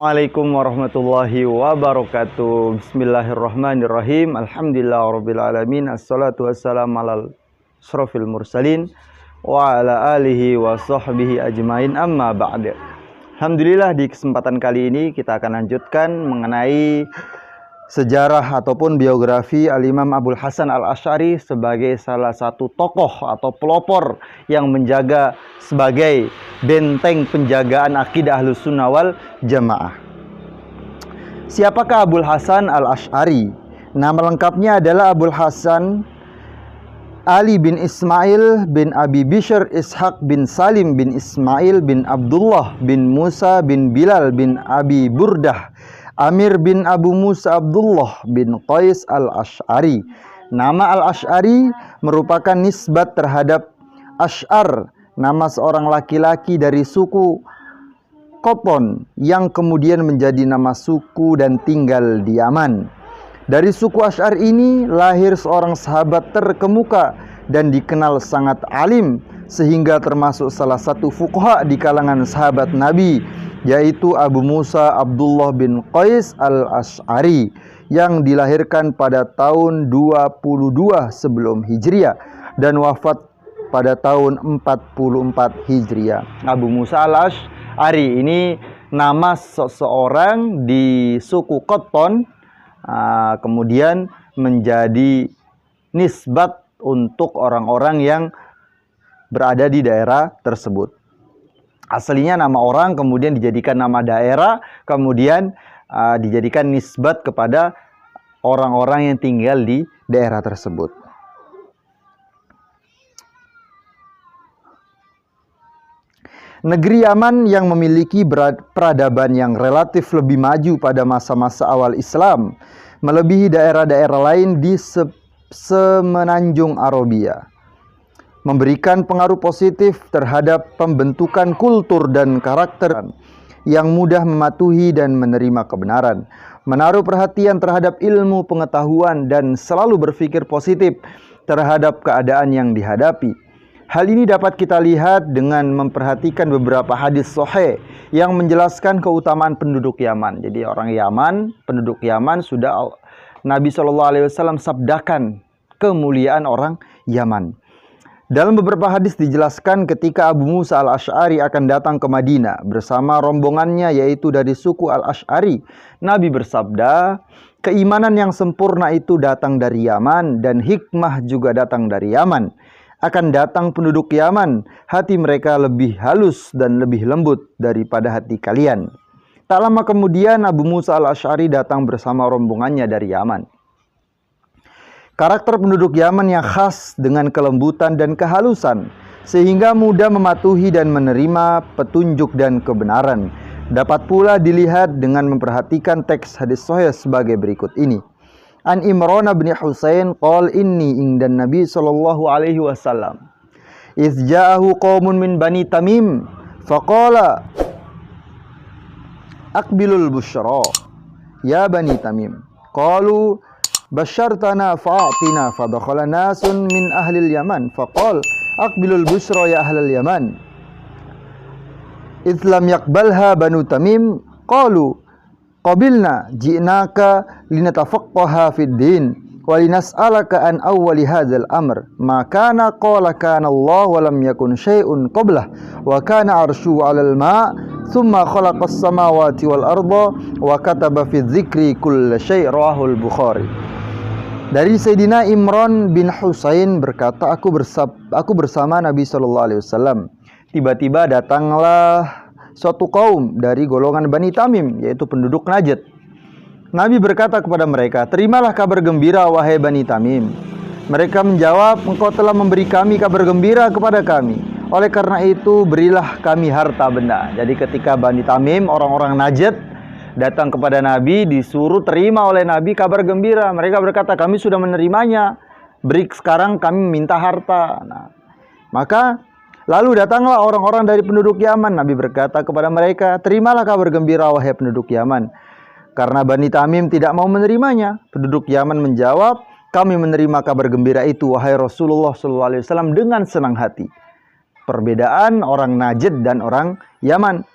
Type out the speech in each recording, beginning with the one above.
Assalamualaikum warahmatullahi wabarakatuh. Bismillahirrahmanirrahim. Alhamdulillahirrabbilalamin. Assalatu wassalamu ala asyrafil mursalin wa ala alihi wa sahbihi ajmain, amma ba'd. Alhamdulillah, di kesempatan kali ini kita akan lanjutkan mengenai sejarah ataupun biografi Al-Imam Abul Hasan Al-Asy'ari sebagai salah satu tokoh atau pelopor yang menjaga sebagai benteng penjagaan akidah Ahlus Sunnah wal Jamaah. Siapakah Abul Hasan Al-Asy'ari? Nama lengkapnya adalah Abul Hasan Ali bin Ismail bin Abi Bishr Ishaq bin Salim bin Ismail bin Abdullah bin Musa bin Bilal bin Abi Burdah Amir bin Abu Musa Abdullah bin Qais Al-Asy'ari. Nama Al-Asy'ari merupakan nisbat terhadap Asy'ar, nama seorang laki-laki dari suku Qopon yang kemudian menjadi nama suku dan tinggal di Yaman. Dari suku Asy'ar ini lahir seorang sahabat terkemuka dan dikenal sangat alim, sehingga termasuk salah satu fuqaha di kalangan sahabat Nabi, yaitu Abu Musa Abdullah bin Qais Al-Asy'ari yang dilahirkan pada tahun 22 sebelum Hijriah dan wafat pada tahun 44 Hijriah. Abu Musa Al-Asy'ari ini nama seseorang di suku Qopon, kemudian menjadi nisbat untuk orang-orang yang berada di daerah tersebut. Aslinya nama orang, kemudian dijadikan nama daerah, kemudian dijadikan nisbat kepada orang-orang yang tinggal di daerah tersebut. Negeri Yaman yang memiliki peradaban yang relatif lebih maju pada masa-masa awal Islam, melebihi daerah-daerah lain di semenanjung Arabia, memberikan pengaruh positif terhadap pembentukan kultur dan karakter yang mudah mematuhi dan menerima kebenaran, menaruh perhatian terhadap ilmu pengetahuan dan selalu berpikir positif terhadap keadaan yang dihadapi. Hal ini dapat kita lihat dengan memperhatikan beberapa hadis sahih yang menjelaskan keutamaan penduduk Yaman. Jadi orang Yaman, penduduk Yaman sudah Nabi SAW sabdakan kemuliaan orang Yaman. Dalam beberapa hadis dijelaskan ketika Abu Musa Al-Asy'ari akan datang ke Madinah bersama rombongannya, yaitu dari suku Al-Asy'ari, Nabi bersabda, keimanan yang sempurna itu datang dari Yaman dan hikmah juga datang dari Yaman. Akan datang penduduk Yaman, hati mereka lebih halus dan lebih lembut daripada hati kalian. Tak lama kemudian Abu Musa Al-Asy'ari datang bersama rombongannya dari Yaman. Karakter penduduk Yaman yang khas dengan kelembutan dan kehalusan, sehingga mudah mematuhi dan menerima petunjuk dan kebenaran, dapat pula dilihat dengan memperhatikan teks hadis sahih sebagai berikut ini. An Imran bin Husain qala inni indan Nabi sallallahu alaihi wasallam iz ja'ahu qaumun min Bani Tamim faqala aqbilul busyra ya Bani Tamim qalu basyartana fa'atina fadakhala nasun min ahlil Yaman faqal aqbilul busyra ya ahlal Yaman idh lam yaqbalha Banu Tamim qalu qabilna ji'naka linatafaqqaha fid din wa linas'alaka an awwali hadzal amr ma kana qala kana Allah wa lam yakun syai'un qablah wa kana arsyu 'alal ma' thumma khalaqas samawati wal arda wa kataba fi dzikri kull syai' rawahul Bukhari. Dari Sayyidina Imran bin Husain berkata, aku bersama Nabi SAW. Tiba-tiba datanglah suatu kaum dari golongan Bani Tamim, yaitu penduduk Najd. Nabi berkata kepada mereka, terimalah kabar gembira wahai Bani Tamim. Mereka menjawab, engkau telah memberi kami kabar gembira kepada kami. Oleh karena itu berilah kami harta benda. Jadi ketika Bani Tamim, orang-orang Najd, datang kepada Nabi, disuruh terima oleh Nabi kabar gembira. Mereka berkata, kami sudah menerimanya, beri sekarang kami minta harta. Maka lalu datanglah orang-orang dari penduduk Yaman. Nabi berkata kepada mereka, terimalah kabar gembira wahai penduduk Yaman. Karena Bani Tamim tidak mau menerimanya. Penduduk Yaman menjawab, kami menerima kabar gembira itu wahai Rasulullah SAW dengan senang hati. Perbedaan orang Najd dan orang Yaman.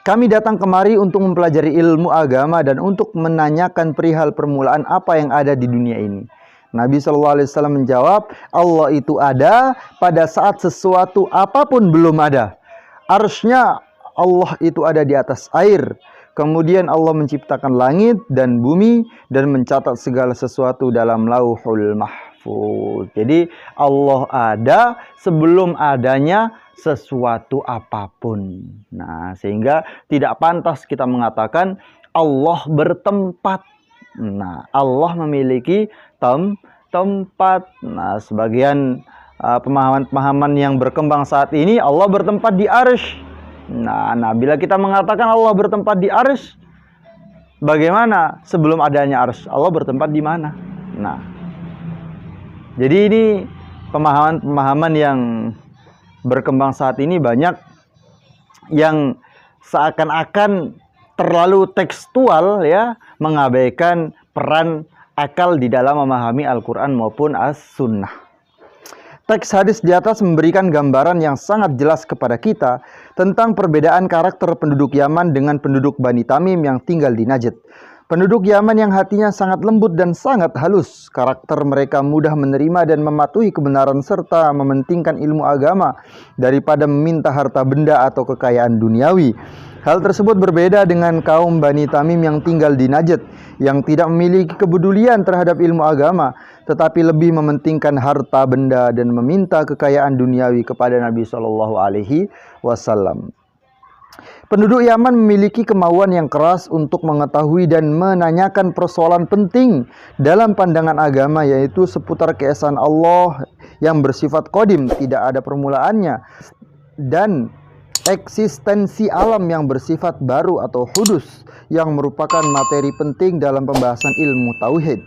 Kami datang kemari untuk mempelajari ilmu agama dan untuk menanyakan perihal permulaan apa yang ada di dunia ini. Nabi SAW menjawab, Allah itu ada pada saat sesuatu apapun belum ada. Arsy-Nya Allah itu ada di atas air. Kemudian Allah menciptakan langit dan bumi dan mencatat segala sesuatu dalam Lauhul Mahfuz. Jadi Allah ada sebelum adanya sesuatu apapun. Nah, sehingga tidak pantas kita mengatakan Allah bertempat. Nah, Allah memiliki tempat. Nah, sebagian pemahaman-pemahaman yang berkembang saat ini, Allah bertempat di arsy. Nah, bila kita mengatakan Allah bertempat di arsy, bagaimana sebelum adanya arsy? Allah bertempat di mana? Nah, jadi ini pemahaman-pemahaman yang berkembang saat ini banyak yang seakan-akan terlalu tekstual, ya, mengabaikan peran akal di dalam memahami Al-Quran maupun As-Sunnah. Teks hadis di atas memberikan gambaran yang sangat jelas kepada kita tentang perbedaan karakter penduduk Yaman dengan penduduk Bani Tamim yang tinggal di Najd. Penduduk Yaman yang hatinya sangat lembut dan sangat halus. Karakter mereka mudah menerima dan mematuhi kebenaran serta mementingkan ilmu agama daripada meminta harta benda atau kekayaan duniawi. Hal tersebut berbeda dengan kaum Bani Tamim yang tinggal di Najd, yang tidak memiliki kepedulian terhadap ilmu agama, tetapi lebih mementingkan harta benda dan meminta kekayaan duniawi kepada Nabi SAW. Penduduk Yaman memiliki kemauan yang keras untuk mengetahui dan menanyakan persoalan penting dalam pandangan agama, yaitu seputar keesaan Allah yang bersifat qadim, tidak ada permulaannya, dan eksistensi alam yang bersifat baru atau hudus, yang merupakan materi penting dalam pembahasan ilmu tauhid.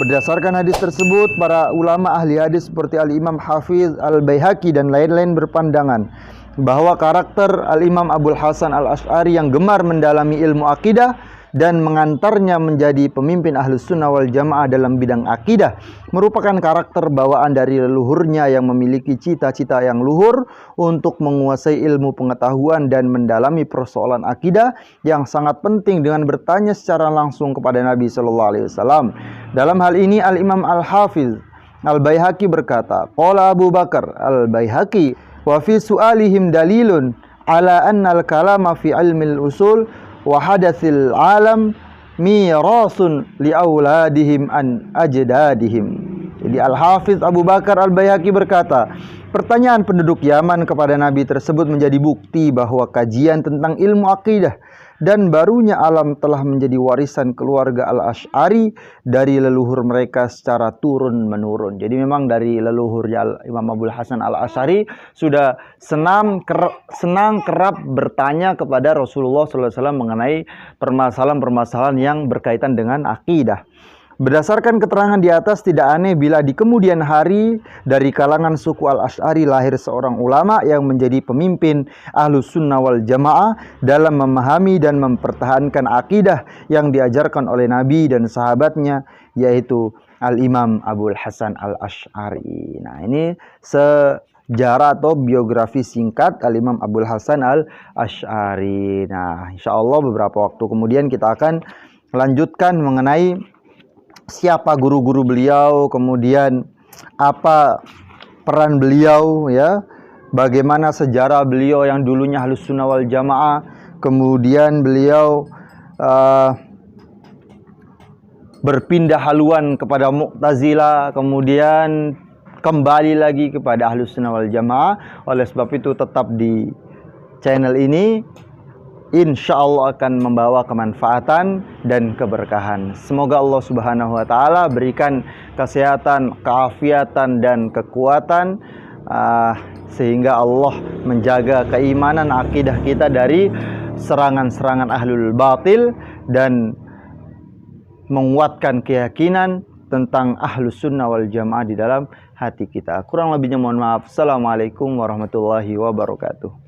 Berdasarkan hadis tersebut, para ulama ahli hadis seperti Al-Imam Hafiz Al-Baihaqi dan lain-lain berpandangan bahwa karakter Al-Imam Abul Hasan Al-Asy'ari yang gemar mendalami ilmu akidah dan mengantarnya menjadi pemimpin Ahlus Sunnah wal Jamaah dalam bidang akidah merupakan karakter bawaan dari leluhurnya yang memiliki cita-cita yang luhur untuk menguasai ilmu pengetahuan dan mendalami persoalan akidah yang sangat penting dengan bertanya secara langsung kepada Nabi SAW. Dalam hal ini Al-Imam Al-Hafiz Al-Baihaqi berkata, qala Abu Bakar Al-Baihaqi, wa fi su'alihim dalilun ala anna al-kalama fi ilmil usul wa hadatsil alam mirasun li auladihim an ajdadihim. Jadi Al-Hafiz Abu Bakar Al-Baihaqi berkata, pertanyaan penduduk Yaman kepada Nabi tersebut menjadi bukti bahwa kajian tentang ilmu akidah dan barunya alam telah menjadi warisan keluarga Al-Asy'ari dari leluhur mereka secara turun-menurun. Jadi memang dari leluhurnya Imam Abul Hasan Al-Asy'ari sudah senang kerap bertanya kepada Rasulullah SAW mengenai permasalahan-permasalahan yang berkaitan dengan akidah. Berdasarkan keterangan di atas, tidak aneh bila di kemudian hari dari kalangan suku Al-Asy'ari lahir seorang ulama yang menjadi pemimpin Ahlus Sunnah wal Jamaah dalam memahami dan mempertahankan akidah yang diajarkan oleh Nabi dan sahabatnya, yaitu Al-Imam Abul Hasan Al-Asy'ari. Nah, ini sejarah atau biografi singkat Al-Imam Abul Hasan Al-Asy'ari. Nah, insya Allah beberapa waktu kemudian kita akan lanjutkan mengenai siapa guru-guru beliau, kemudian apa peran beliau, ya, bagaimana sejarah beliau yang dulunya Ahlus Sunnah wal Jamaah, kemudian beliau berpindah haluan kepada Mu'tazilah, kemudian kembali lagi kepada Ahlus Sunnah wal Jamaah. Oleh sebab itu tetap di channel ini, insya Allah akan membawa kemanfaatan dan keberkahan. Semoga Allah Subhanahu wa Ta'ala berikan kesehatan, keafiatan, dan kekuatan, sehingga Allah menjaga keimanan akidah kita dari serangan-serangan ahlul batil dan menguatkan keyakinan tentang Ahlus Sunnah wal Jamaah di dalam hati kita. Kurang lebihnya mohon maaf. Assalamualaikum warahmatullahi wabarakatuh.